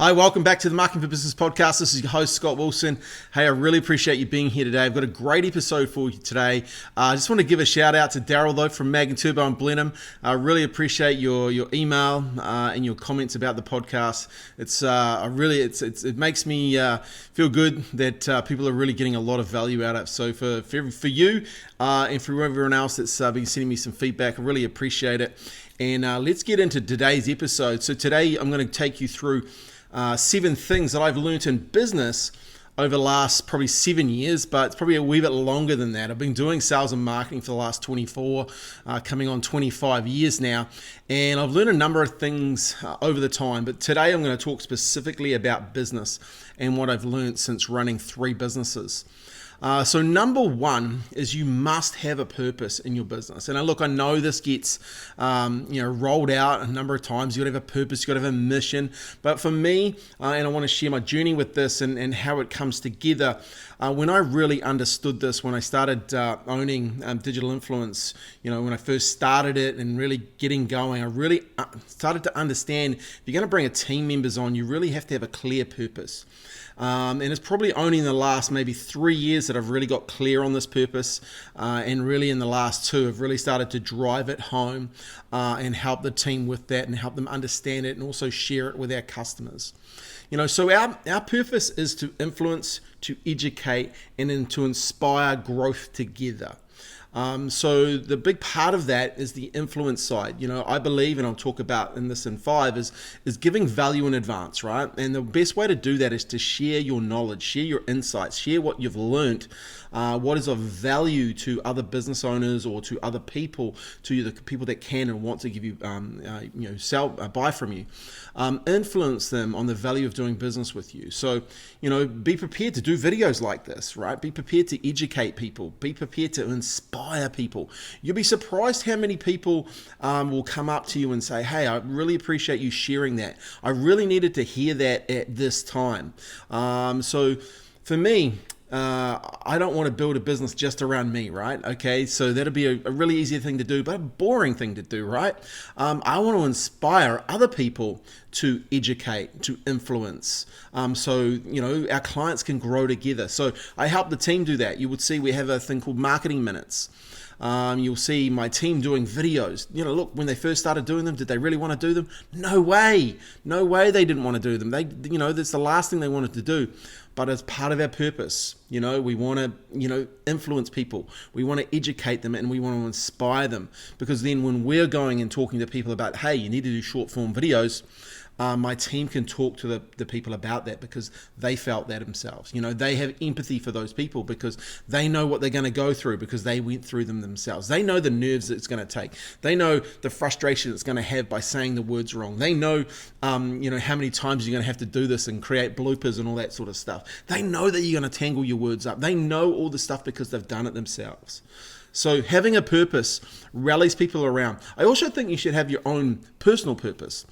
Hi, welcome back to the Marketing for Business podcast. This is your host, Scott Wilson. Hey, I really appreciate you being here today. I've got a great episode for you today. I just want to give a shout out to Daryl, though, from Mag and Turbo and Blenheim. I really appreciate your email and your comments about the podcast. It makes me feel good that people are really getting a lot of value out of it. So for you and for everyone else that's been sending me some feedback, I really appreciate it. And let's get into today's episode. So today I'm going to take you through 7 things that I've learned in business over the last probably 7 years, but it's probably a wee bit longer than that. I've been doing sales and marketing for the last 24, coming on 25 years now, and I've learned a number of things over the time, but today I'm going to talk specifically about business and what I've learned since running 3 businesses. So number 1 is you must have a purpose in your business. And I know this gets rolled out a number of times. You got to have a purpose, you got to have a mission. But for me, and I want to share my journey with this and how it comes together. When I really understood this, when I started owning digital influence, when I first started it and really getting going, I really started to understand if you're going to bring a team members on, you really have to have a clear purpose. And it's probably only in the last maybe 3 years that I've really got clear on this purpose, and really in the last 2 I've really started to drive it home and help the team with that and help them understand it and also share it with our customers. So our purpose is to influence, to educate, and then to inspire growth together. So the big part of that is the influence side. I believe, and I'll talk about in 5, is giving value in advance, right? And the best way to do that is to share your knowledge, share your insights, share what you've learned, what is of value to other business owners or to other people, to the people that can and want to give you, buy from you. Influence them on the value of doing business with you. So, be prepared to do videos like this, right? Be prepared to educate people. Be prepared to inspire people. You'll be surprised how many people will come up to you and say, hey, I really appreciate you sharing that. I really needed to hear that at this time. So for me, I don't want to build a business just around me, right? Okay, so that'll be a really easy thing to do, but a boring thing to do, right? I want to inspire other people to educate, to influence, so our clients can grow together. So I help the team do that. You would see we have a thing called marketing minutes. You'll see my team doing videos. Look, when they first started doing them, did they really want to do them? No way they didn't want to do them. That's the last thing they wanted to do. But as part of our purpose, we want to, influence people. We want to educate them and we want to inspire them. Because then when we're going and talking to people about, hey, you need to do short form videos, my team can talk to the people about that because they felt that themselves. They have empathy for those people because they know what they're going to go through because they went through them themselves. They know the nerves that it's going to take. They know the frustration it's going to have by saying the words wrong. They know, how many times you're going to have to do this and create bloopers and all that sort of stuff. They know that you're going to tangle your words up. They know all the stuff because they've done it themselves. So having a purpose rallies people around. I also think you should have your own personal purpose.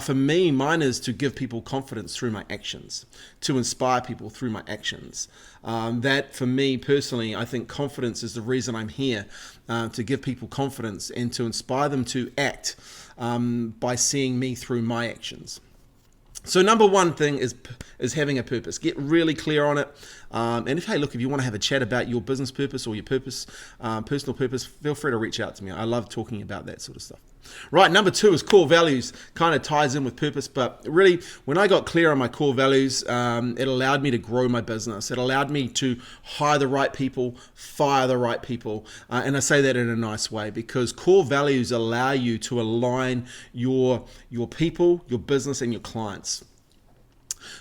For me, mine is to give people confidence through my actions, to inspire people through my actions. That for me personally, I think confidence is the reason I'm here, to give people confidence and to inspire them to act by seeing me through my actions. So number 1 thing is having a purpose. Get really clear on it. And if you want to have a chat about your business purpose or your purpose, personal purpose, feel free to reach out to me. I love talking about that sort of stuff. Right, number 2 is core values. Kind of ties in with purpose, but really when I got clear on my core values, it allowed me to grow my business. It allowed me to hire the right people, fire the right people. And I say that in a nice way because core values allow you to align your people, your business, and your clients.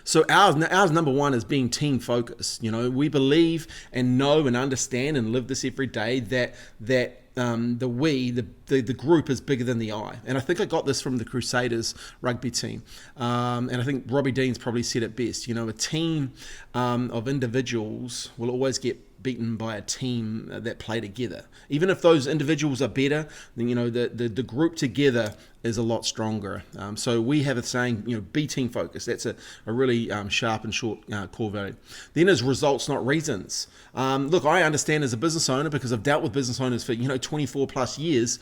So ours number 1 is being team focused. We believe and know and understand and live this every day that the group is bigger than the I. And I think I got this from the Crusaders rugby team. And I think Robbie Dean's probably said it best. A team of individuals will always get beaten by a team that play together. Even if those individuals are better, then the group together is a lot stronger. So we have a saying, be team focused. That's a really sharp and short core value. Then is results, not reasons. Look, I understand as a business owner, because I've dealt with business owners for 24 plus years.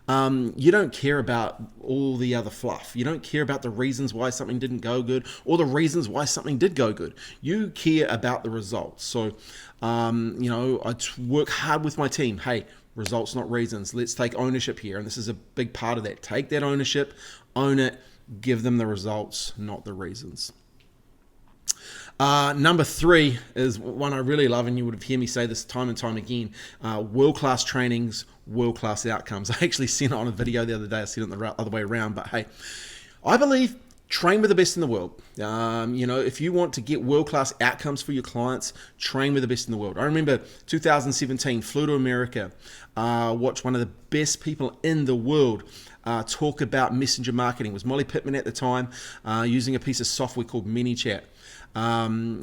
You don't care about all the other fluff. You don't care about the reasons why something didn't go good or the reasons why something did go good. You care about the results. So, I work hard with my team. Hey, results, not reasons. Let's take ownership here. And this is a big part of that. Take that ownership, own it, give them the results, not the reasons. Number 3 is one I really love, and you would have heard me say this time and time again. World-class trainings, world-class outcomes. I actually seen it on a video the other day. I seen it the other way around. But hey, I believe train with the best in the world. If you want to get world-class outcomes for your clients, train with the best in the world. I remember 2017, flew to America, watched one of the best people in the world talk about messenger marketing. It was Molly Pittman at the time, using a piece of software called ManyChat.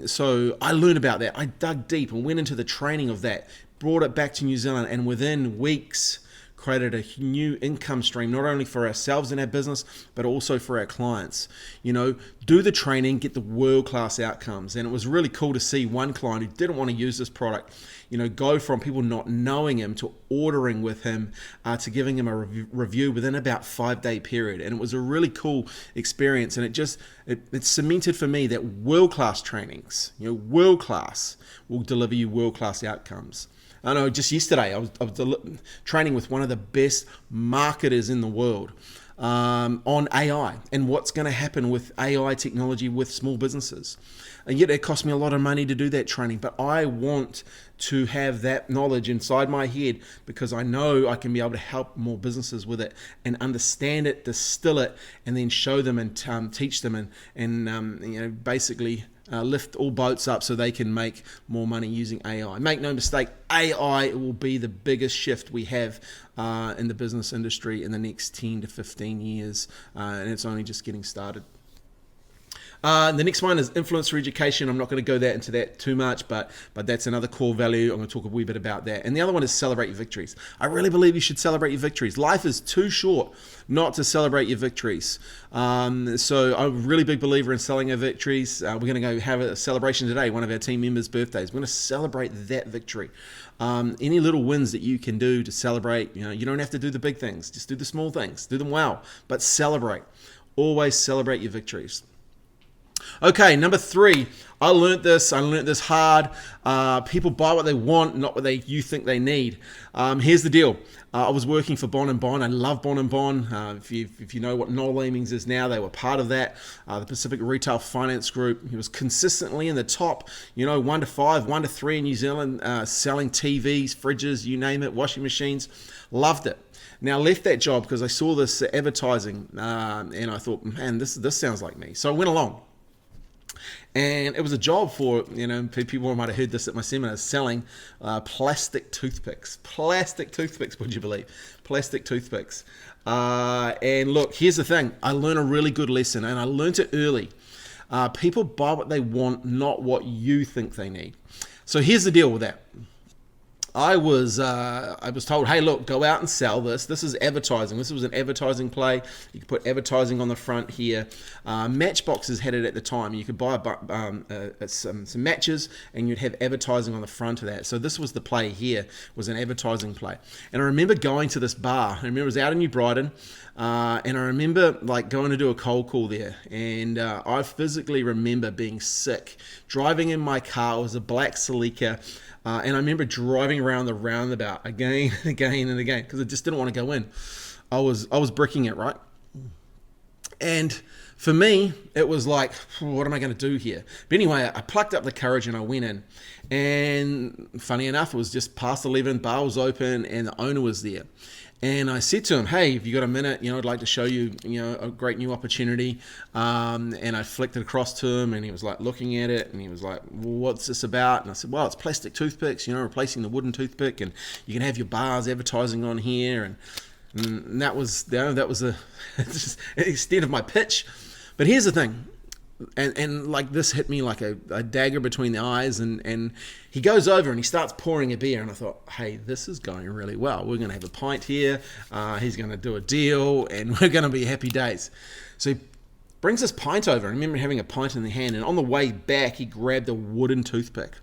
So I learned about that. I dug deep and went into the training of that, brought it back to New Zealand, and within weeks created a new income stream, not only for ourselves and our business, but also for our clients. Do the training, get the world-class outcomes. And it was really cool to see one client who didn't want to use this product, go from people not knowing him to ordering with him, to giving him a review within about 5-day period. And it was a really cool experience. And it cemented for me that world-class trainings, world-class, will deliver you world-class outcomes. I know just yesterday I was training with one of the best marketers in the world on AI and what's going to happen with AI technology with small businesses. And yet it cost me a lot of money to do that training, but I want to have that knowledge inside my head because I know I can be able to help more businesses with it and understand it, distill it, and then show them and teach them and basically lift all boats up so they can make more money using AI. Make no mistake, AI will be the biggest shift we have in the business industry in the next 10 to 15 years, and it's only just getting started. The next one is influencer education. I'm not going to go into that too much, but that's another core value. I'm going to talk a wee bit about that. And the other one is celebrate your victories. I really believe you should celebrate your victories. Life is too short not to celebrate your victories. So I'm a really big believer in celebrating our victories. We're going to go have a celebration today, one of our team members' birthdays. We're going to celebrate that victory. Any little wins that you can do to celebrate, you don't have to do the big things. Just do the small things. Do them well, but celebrate. Always celebrate your victories. Okay, number 3, I learned this hard. People buy what they want, not what you think they need. Here's the deal. I was working for Bon & Bon. I love Bon & Bon. If you know what Noel Leemings is now, they were part of that. The Pacific Retail Finance Group. He was consistently in the top, 1 to 5, 1 to 3 in New Zealand, selling TVs, fridges, you name it, washing machines. Loved it. Now, I left that job because I saw this advertising and I thought, man, this sounds like me. So I went along. And it was a job for, people might have heard this at my seminars, selling plastic toothpicks. Plastic toothpicks, would you believe? Plastic toothpicks. And look, here's the thing. I learned a really good lesson, and I learned it early. People buy what they want, not what you think they need. So here's the deal with that. I was told, hey, look, go out and sell this. This is advertising. This was an advertising play. You could put advertising on the front here. Matchboxes had it at the time. You could buy some matches, and you'd have advertising on the front of that. So this was the play here, was an advertising play. And I remember going to this bar. I remember it was out in New Brighton. And I remember going to do a cold call there, and I physically remember being sick, driving in my car. It was a black Celica, and I remember driving around the roundabout again and again and again because I just didn't want to go in. I was bricking it, right? And for me, it was like, what am I going to do here? But anyway, I plucked up the courage and I went in. And funny enough, it was just past 11, bar was open, and the owner was there. And I said to him, hey, have you got a minute? I'd like to show you, a great new opportunity. And I flicked it across to him, and he was like looking at it, and he was like, well, what's this about? And I said, well, it's plastic toothpicks, replacing the wooden toothpick, and you can have your bars advertising on here. And that was the extent of my pitch. But here's the thing. and like this hit me like a dagger between the eyes, and he goes over and he starts pouring a beer, and I thought, hey, this is going really well. We're going to have a pint here. He's going to do a deal, and we're going to be happy days. So he brings this pint over. I remember having a pint in the hand, and on the way back, he grabbed a wooden toothpick,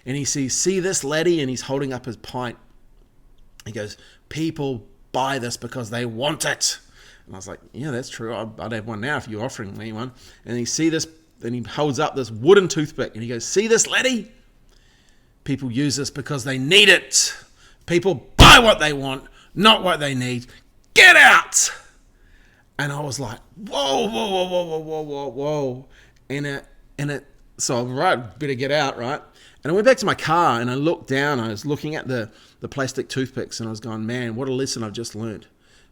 and he sees, see this laddie, and he's holding up his pint. He goes, people buy this because they want it. And I was like, yeah, that's true. I'd have one now if you're offering me one. And he see this, then he holds up this wooden toothpick and he goes, see this, laddie? People use this because they need it. People buy what they want, not what they need. Get out! And I was like, whoa, whoa, whoa, whoa, whoa, whoa, whoa, whoa. So I'm right, better get out, right? And I went back to my car and I looked down. I was looking at the plastic toothpicks and I was going, man, what a lesson I've just learned.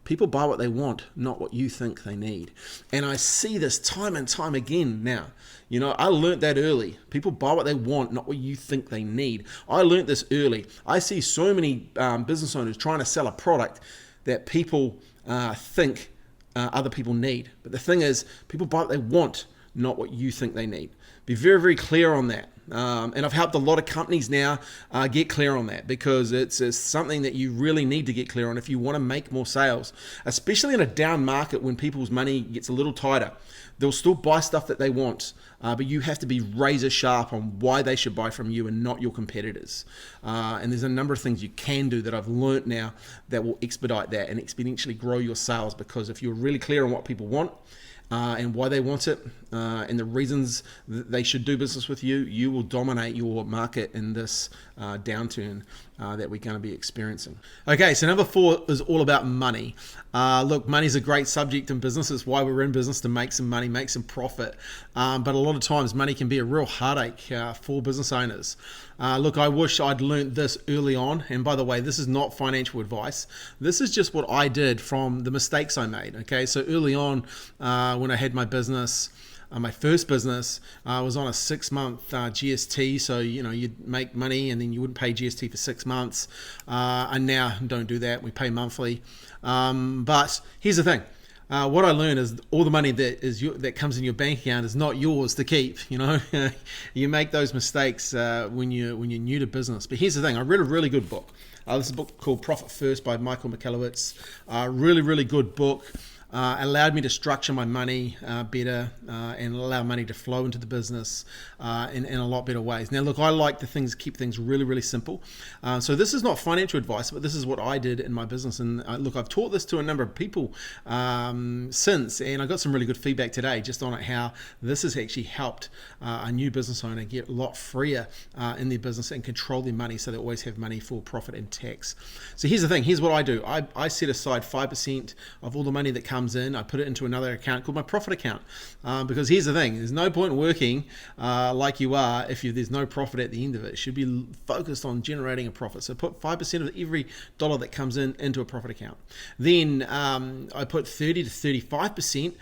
People buy what they want, not what you think they need. And I see this time and time again now. You know, I learned that early. People buy what they want, not what you think they need. I learned this early. I see so many business owners trying to sell a product that people think other people need. But the thing is, people buy what they want, not what you think they need. Be very, very clear on that. And I've helped a lot of companies now get clear on that, because it's something that you really need to get clear on if you want to make more sales, especially in a down market when people's money gets a little tighter. They'll still buy stuff that they want, but you have to be razor sharp on why they should buy from you and not your competitors. And there's a number of things you can do that I've learned now that will expedite that and exponentially grow your sales, because if you're really clear on what people want, and why they want it, and the reasons that they should do business with you, you will dominate your market in this downturn that we're going to be experiencing. Okay, so number 4 is all about money. Look, money's a great subject in business. It's why we're in business, to make some money, make some profit. But a lot of times money can be a real heartache for business owners. Look, I wish I'd learned this early on. And by the way, this is not financial advice. This is just what I did from the mistakes I made. Okay, so early on when I had my business, my first business, was on a 6-month GST. So, you know, you'd make money and then you wouldn't pay GST for 6 months. And now don't do that. We pay monthly. But here's the thing. What I learned is all the money that comes in your bank account is not yours to keep. You know, you make those mistakes when you're new to business. But here's the thing: I read a really good book. This is a book called Profit First by Michael Michalowicz. Really, really good book. Allowed me to structure my money better and allow money to flow into the business in a lot better ways. Now, look, I like to keep things really, really simple. So this is not financial advice, but this is what I did in my business. And look, I've taught this to a number of people since, and I got some really good feedback today just on it, how this has actually helped a new business owner get a lot freer in their business and control their money, so they always have money for profit and tax. So here's the thing. Here's what I do. I set aside 5% of all the money that comes in. I put it into another account called my profit account, because here's the thing: there's no point working like you are if there's no profit at the end of it. It should be focused on generating a profit. So put 5% of every dollar that comes in into a profit account. Then I put 30 to 35%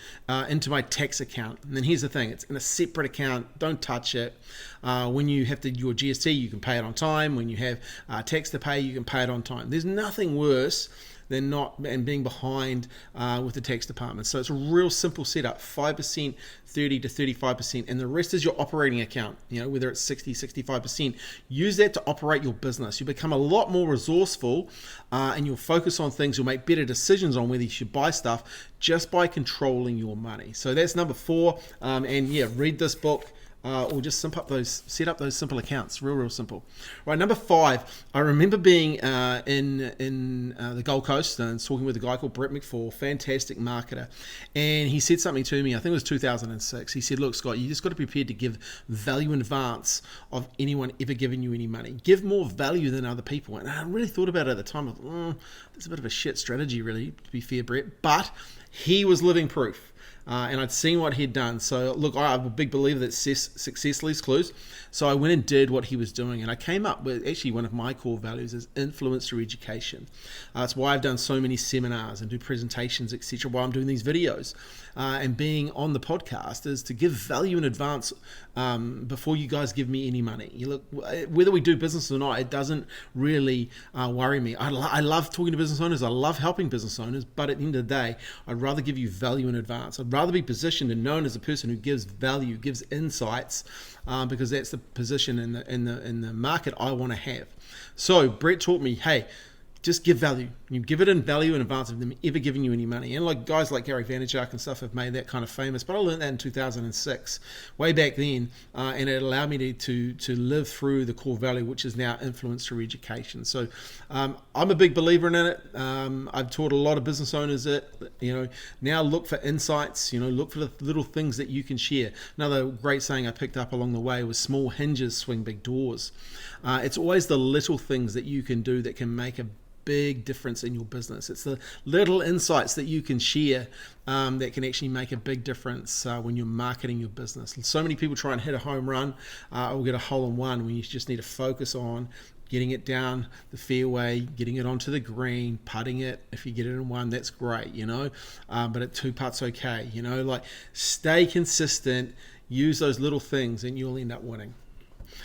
into my tax account. And then here's the thing: it's in a separate account. Don't touch it. When you have your GST, you can pay it on time. When you have tax to pay, you can pay it on time. There's nothing worse than not and being behind with the tax department. So it's a real simple setup: 5%, 30 to 35%, and the rest is your operating account. You know, whether it's 60, 65%, use that to operate your business. You become a lot more resourceful, and you'll focus on things. You'll make better decisions on whether you should buy stuff just by controlling your money. So that's number 4. And yeah, read this book. Or just set up those simple accounts. Real simple. Right, number 5. I remember being in the Gold Coast and talking with a guy called Brett McFall, fantastic marketer, and he said something to me. I think it was 2006. He said, "Look, Scott, you just got to be prepared to give value in advance of anyone ever giving you any money. Give more value than other people." And I really thought about it at the time. I thought, that's a bit of a shit strategy, really, to be fair, Brett. But he was living proof. And I'd seen what he'd done. So look, I'm a big believer that success leaves clues. So I went and did what he was doing, and I came up with actually one of my core values is influence through education. That's why I've done so many seminars and do presentations, etc. Why I'm doing these videos and being on the podcast is to give value in advance before you guys give me any money. You look, whether we do business or not, it doesn't really worry me. I love talking to business owners. I love helping business owners, but at the end of the day, I'd rather give you value in advance. I'd rather rather be positioned and known as a person who gives value, gives insights, because that's the position in the market I want to have. So Brett taught me, hey, just give value. You give it in value in advance of them ever giving you any money. And like guys like Gary Vaynerchuk and stuff have made that kind of famous. But I learned that in 2006, way back then, and it allowed me to live through the core value, which is now influence through education. So I'm a big believer in it. I've taught a lot of business owners it. Now look for insights. Look for the little things that you can share. Another great saying I picked up along the way was small hinges swing big doors. It's always the little things that you can do that can make a big difference in your business. It's the little insights that you can share that can actually make a big difference when you're marketing your business. So many people try and hit a home run or get a hole in one when you just need to focus on getting it down the fairway, getting it onto the green, putting it. If you get it in one, that's great, but at two putts, okay. Like stay consistent, use those little things, and you'll end up winning.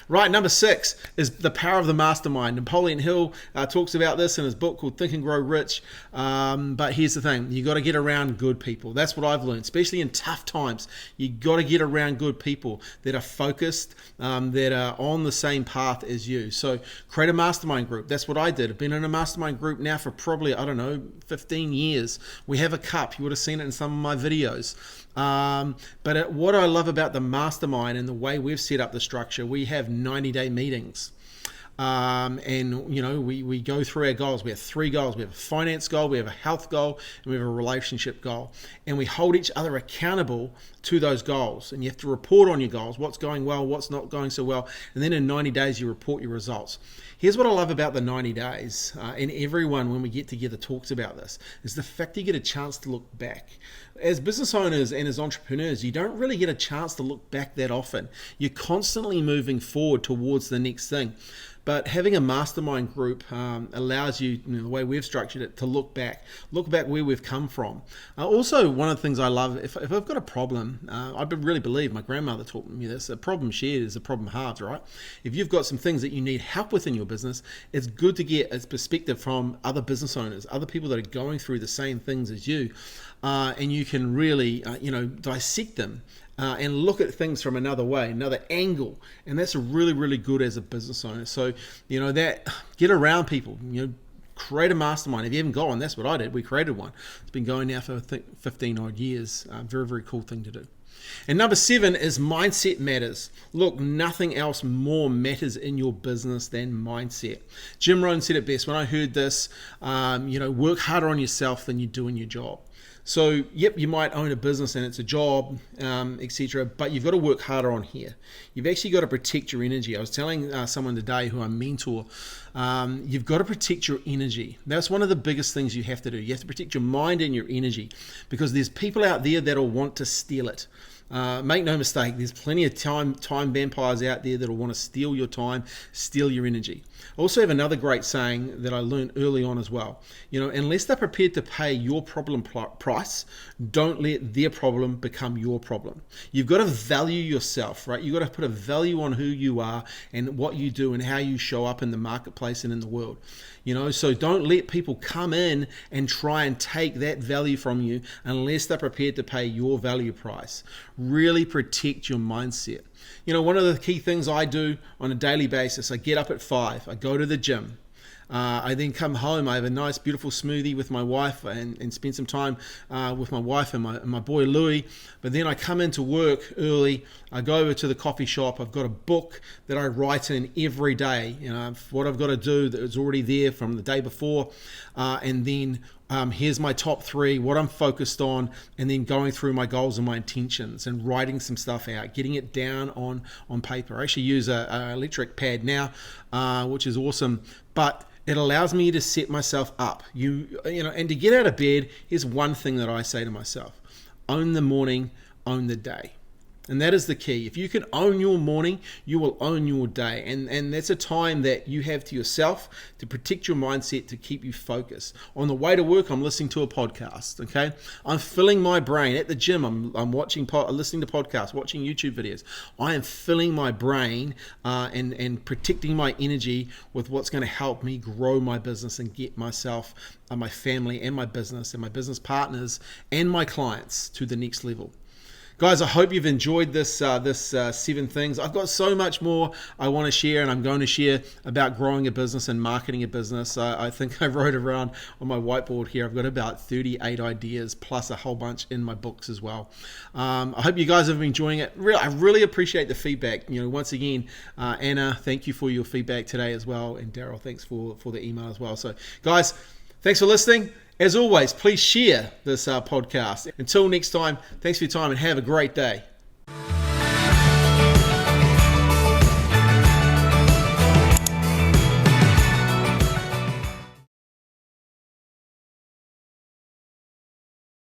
Right, number 6 is the power of the mastermind. Napoleon Hill talks about this in his book called Think and Grow Rich. But here's the thing. You got to get around good people. That's what I've learned, especially in tough times. You got to get around good people that are focused, that are on the same path as you. So create a mastermind group. That's what I did. I've been in a mastermind group now for probably, 15 years. We have a cup. You would have seen it in some of my videos. But what I love about the mastermind and the way we've set up the structure, we have 90-day meetings. And we go through our goals. We have 3 goals. We have a finance goal, we have a health goal, and we have a relationship goal. And we hold each other accountable to those goals. And you have to report on your goals, what's going well, what's not going so well. And then in 90 days, you report your results. Here's what I love about the 90 days, and everyone when we get together talks about this, is the fact that you get a chance to look back. As business owners and as entrepreneurs, you don't really get a chance to look back that often. You're constantly moving forward towards the next thing. But having a mastermind group allows you, the way we've structured it, to look back where we've come from. Also, one of the things I love, if I've got a problem, I really believe, my grandmother taught me this, a problem shared is a problem halved, right? If you've got some things that you need help with in your business, it's good to get a perspective from other business owners, other people that are going through the same things as you, and you can really, dissect them. And look at things from another way, another angle. And that's really, really good as a business owner. So, that get around people, create a mastermind. If you haven't got one, that's what I did. We created one. It's been going now for 15 odd years. Very, very cool thing to do. And number 7 is mindset matters. Look, nothing else more matters in your business than mindset. Jim Rohn said it best. When I heard this, work harder on yourself than you do in your job. So, yep, you might own a business and it's a job, etc., but you've got to work harder on here. You've actually got to protect your energy. I was telling someone today who I mentor, you've got to protect your energy. That's one of the biggest things you have to do. You have to protect your mind and your energy, because there's people out there that'll want to steal it. Make no mistake, there's plenty of time vampires out there that will want to steal your time, steal your energy. I also have another great saying that I learned early on as well. Unless they're prepared to pay your problem price, don't let their problem become your problem. You've got to value yourself, right? You've got to put a value on who you are and what you do and how you show up in the marketplace and in the world. So don't let people come in and try and take that value from you unless they're prepared to pay your value price. Really protect your mindset. One of the key things I do on a daily basis, I get up at 5, I go to the gym. I then come home, I have a nice beautiful smoothie with my wife and spend some time with my wife and my boy Louie. But then I come into work early, I go over to the coffee shop, I've got a book that I write in every day, what I've got to do that is already there from the day before, and then here's my top 3, what I'm focused on, and then going through my goals and my intentions and writing some stuff out, getting it down on paper. I actually use a electric pad now, which is awesome, but it allows me to set myself up. And to get out of bed, here's one thing that I say to myself: own the morning, own the day. And that is the key. If you can own your morning, you will own your day. And that's a time that you have to yourself to protect your mindset, to keep you focused. On the way to work, I'm listening to a podcast, okay? I'm filling my brain. At the gym, I'm listening to podcasts, watching YouTube videos. I am filling my brain and protecting my energy with what's going to help me grow my business and get myself, my family, and my business partners and my clients to the next level. Guys, I hope you've enjoyed this 7 things. I've got so much more I want to share, and I'm going to share about growing a business and marketing a business. I think I wrote around on my whiteboard here. I've got about 38 ideas plus a whole bunch in my books as well. I hope you guys have been enjoying it. I really appreciate the feedback. Once again, Anna, thank you for your feedback today as well, and Daryl, thanks for the email as well. So, guys, thanks for listening. As always, please share this podcast. Until next time, thanks for your time and have a great day.